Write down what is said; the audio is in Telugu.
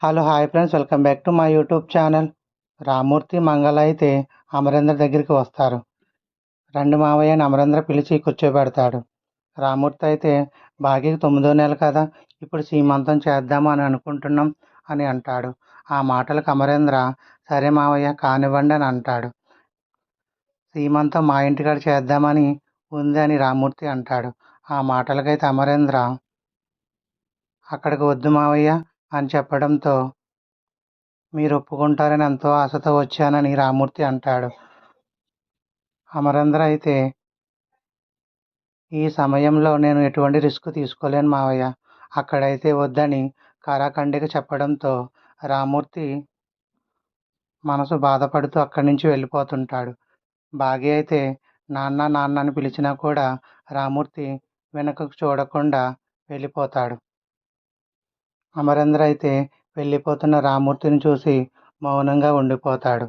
Hello! Hi friends. Welcome back to my YouTube channel. Rammurthy, మంగళ అయితే అమరేంద్ర దగ్గరికి వస్తారు. రండి మావయ్య అని అమరేంద్ర పిలిచి కూర్చోబెడతాడు. రామ్మూర్తి అయితే భాగ్యకి 9వ నెల కదా! ఇప్పుడు సీమంతం చేద్దాము అని అనుకుంటున్నాం అని అంటాడు. ఆ మాటలకు అమరేంద్ర సరే మావయ్య కానివ్వండి అని అంటాడు. సీమంతం మా ఇంటికాడ చేద్దామని ఉంది అని రామ్మూర్తి అంటాడు. ఆ మాటలకైతే అమరేంద్ర అక్కడికి వద్దు మావయ్య అని చెప్పడంతో మీరు ఒప్పుకుంటారని ఎంతో ఆశతో వచ్చానని రామ్మూర్తి అంటాడు. అమరేంద్ర అయితే ఈ సమయంలో నేను ఎటువంటి రిస్క్ తీసుకోలేను మావయ్య, అక్కడైతే వద్దని కరాఖండిగా చెప్పడంతో రామ్మూర్తి మనసు బాధపడుతూ అక్కడి నుంచి వెళ్ళిపోతుంటాడు. భాగ్య అయితే నాన్న నాన్న అని పిలిచినా కూడా రామ్మూర్తి వెనుకకు చూడకుండా వెళ్ళిపోతాడు. అమరేంద్ర అయితే వెళ్ళిపోతున్న రామ్మూర్తిని చూసి మౌనంగా ఉండిపోతాడు.